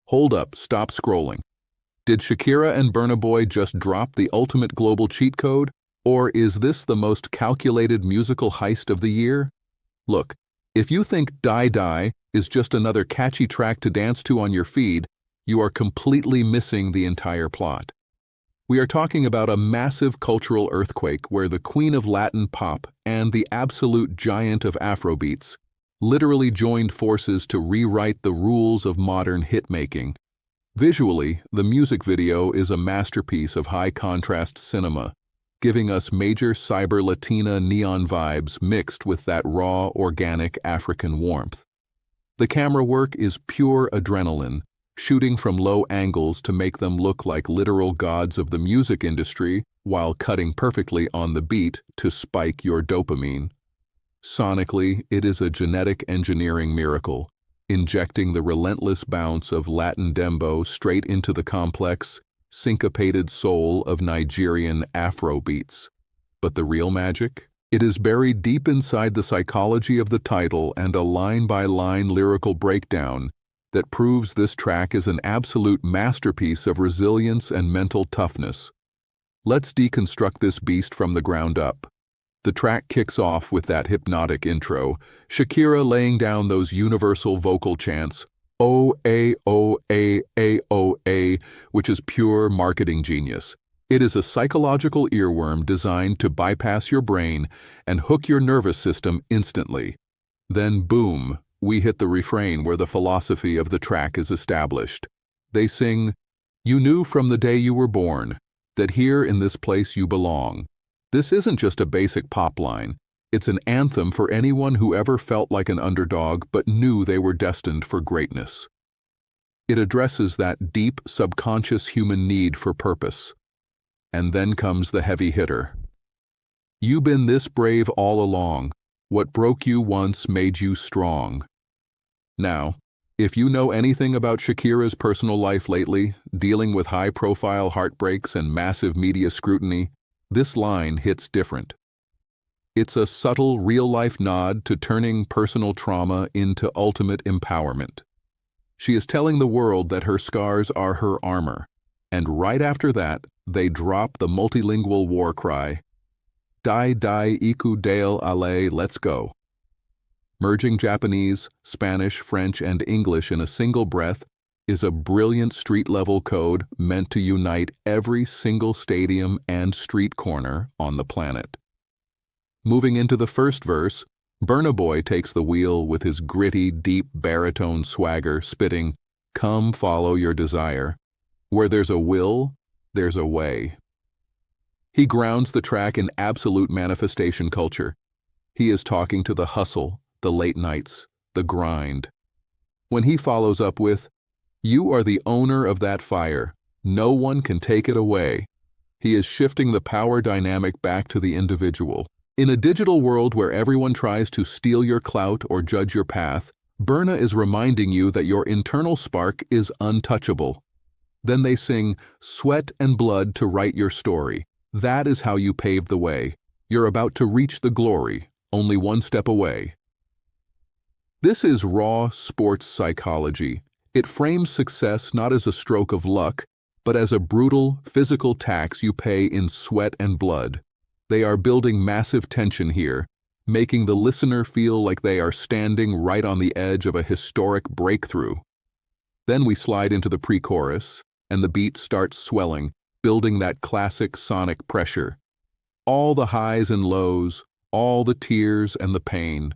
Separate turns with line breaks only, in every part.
Hold up, stop scrolling. Did Shakira and Burna Boy just drop the ultimate global cheat code? Or is this the most calculated musical heist of the year? Look, if you think Dai Dai is just another catchy track to dance to on your feed, you are completely missing the entire plot. We are talking about a massive cultural earthquake where the queen of Latin pop and the absolute giant of Afrobeats literally joined forces to rewrite the rules of modern hit-making. Visually, the music video is a masterpiece of high-contrast cinema, giving us major Cyber-Latina neon vibes mixed with that raw, organic African warmth. The camera work is pure adrenaline, shooting from low angles to make them look like literal gods of the music industry while cutting perfectly on the beat to spike your dopamine. Sonically, it is a genetic engineering miracle, injecting the relentless bounce of Latin Dembow straight into the complex, syncopated soul of Nigerian Afrobeats. But the real magic? It is buried deep inside the psychology of the title and a line-by-line lyrical breakdown that proves this track is an absolute masterpiece of resilience and mental toughness. Let's deconstruct this beast from the ground up. The track kicks off with that hypnotic intro, Shakira laying down those universal vocal chants, O-A-O-A-A-O-A, which is pure marketing genius. It is a psychological earworm designed to bypass your brain and hook your nervous system instantly. Then boom, we hit the refrain where the philosophy of the track is established. They sing, "You knew from the day you were born that here in this place you belong." This isn't just a basic pop line. It's an anthem for anyone who ever felt like an underdog but knew they were destined for greatness. It addresses that deep, subconscious human need for purpose. And then comes the heavy hitter. "You been this brave all along. What broke you once made you strong." Now, if you know anything about Shakira's personal life lately, dealing with high-profile heartbreaks and massive media scrutiny, this line hits different. It's a subtle, real-life nod to turning personal trauma into ultimate empowerment. She is telling the world that her scars are her armor, and right after that, they drop the multilingual war cry, "Dai Dai iku dale ale, let's go." Merging Japanese, Spanish, French, and English in a single breath is a brilliant street-level code meant to unite every single stadium and street corner on the planet. Moving into the first verse, Burna Boy takes the wheel with his gritty, deep baritone swagger, spitting, "Come follow your desire. Where there's a will, there's a way." He grounds the track in absolute manifestation culture. He is talking to the hustle, the late nights, the grind. When he follows up with, "You are the owner of that fire. No one can take it away," he is shifting the power dynamic back to the individual. In a digital world where everyone tries to steal your clout or judge your path, Burna is reminding you that your internal spark is untouchable. Then they sing, "Sweat and blood to write your story. That is how you paved the way. You're about to reach the glory, only one step away." This is raw sports psychology. It frames success not as a stroke of luck, but as a brutal, physical tax you pay in sweat and blood. They are building massive tension here, making the listener feel like they are standing right on the edge of a historic breakthrough. Then we slide into the pre-chorus, and the beat starts swelling, building that classic sonic pressure. All the highs and lows, all the tears and the pain.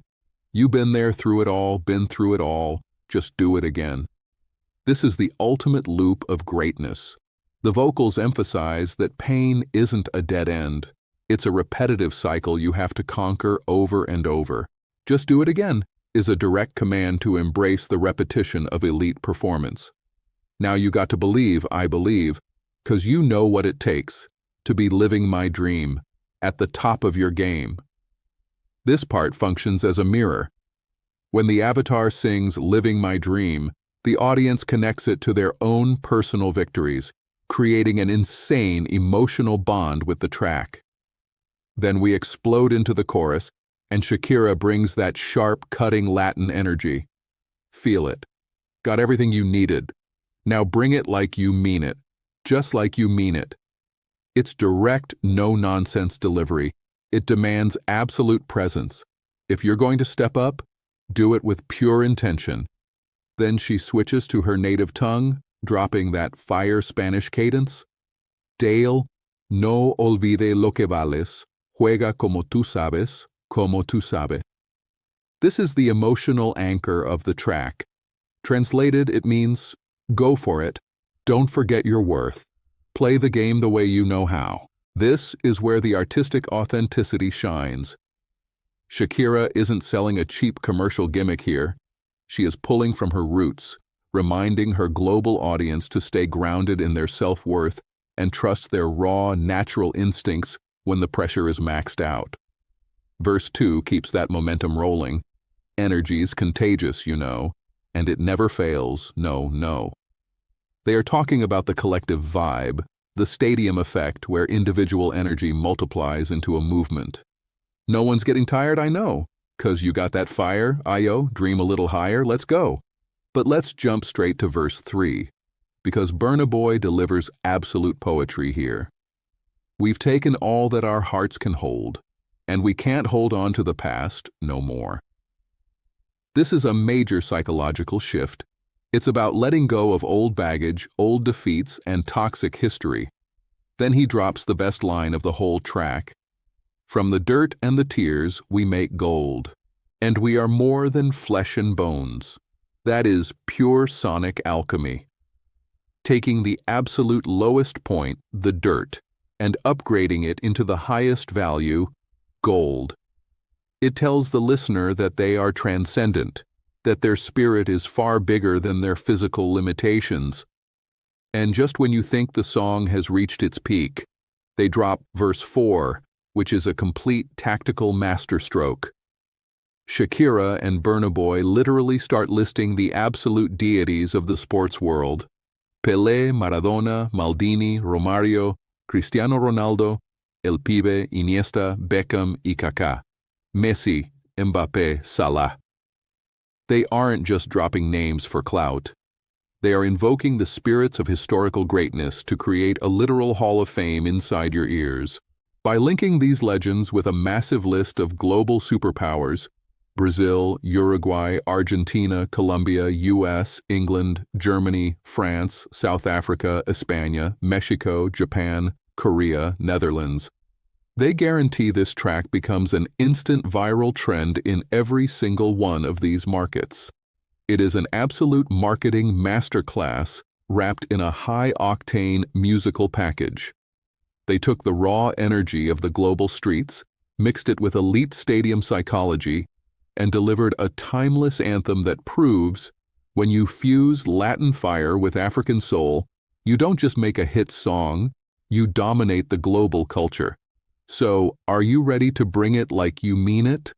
You been there through it all, been through it all, just do it again. This is the ultimate loop of greatness. The vocals emphasize that pain isn't a dead end. It's a repetitive cycle you have to conquer over and over. "Just do it again" is a direct command to embrace the repetition of elite performance. Now you got to believe, I believe, 'cause you know what it takes to be living my dream, at the top of your game. This part functions as a mirror. When the avatar sings "Living My Dream," the audience connects it to their own personal victories, creating an insane emotional bond with the track. Then we explode into the chorus, and Shakira brings that sharp, cutting Latin energy. Feel it. Got everything you needed. Now bring it like you mean it, just like you mean it. It's direct, no-nonsense delivery. It demands absolute presence. If you're going to step up, do it with pure intention. Then she switches to her native tongue, dropping that fire Spanish cadence. Dale, no olvide lo que vales, juega como tú sabes, como tú sabes. This is the emotional anchor of the track. Translated, it means, go for it. Don't forget your worth. Play the game the way you know how. This is where the artistic authenticity shines. Shakira isn't selling a cheap commercial gimmick here. She is pulling from her roots, reminding her global audience to stay grounded in their self-worth and trust their raw, natural instincts when the pressure is maxed out. Verse 2 keeps that momentum rolling. Energy's contagious, you know, and it never fails, no. They are talking about the collective vibe, the stadium effect where individual energy multiplies into a movement. No one's getting tired, I know, 'cause you got that fire, Ayo, dream a little higher, let's go. But let's jump straight to verse 3, because Burna Boy delivers absolute poetry here. We've taken all that our hearts can hold, and we can't hold on to the past no more. This is a major psychological shift. It's about letting go of old baggage, old defeats, and toxic history. Then he drops the best line of the whole track. From the dirt and the tears we make gold, and we are more than flesh and bones. That is pure sonic alchemy. Taking the absolute lowest point, the dirt, and upgrading it into the highest value, gold. It tells the listener that they are transcendent, that their spirit is far bigger than their physical limitations. And just when you think the song has reached its peak, they drop verse 4, which is a complete tactical masterstroke. Shakira and Burna Boy literally start listing the absolute deities of the sports world. Pelé, Maradona, Maldini, Romario, Cristiano Ronaldo, El Pibe, Iniesta, Beckham y Kaká, Messi, Mbappé, Salah. They aren't just dropping names for clout. They are invoking the spirits of historical greatness to create a literal hall of fame inside your ears. By linking these legends with a massive list of global superpowers, Brazil, Uruguay, Argentina, Colombia, US, England, Germany, France, South Africa, España, Mexico, Japan, Korea, Netherlands, they guarantee this track becomes an instant viral trend in every single one of these markets. It is an absolute marketing masterclass wrapped in a high-octane musical package. They took the raw energy of the global streets, mixed it with elite stadium psychology, and delivered a timeless anthem that proves, when you fuse Latin fire with African soul, you don't just make a hit song, you dominate the global culture. So, are you ready to bring it like you mean it?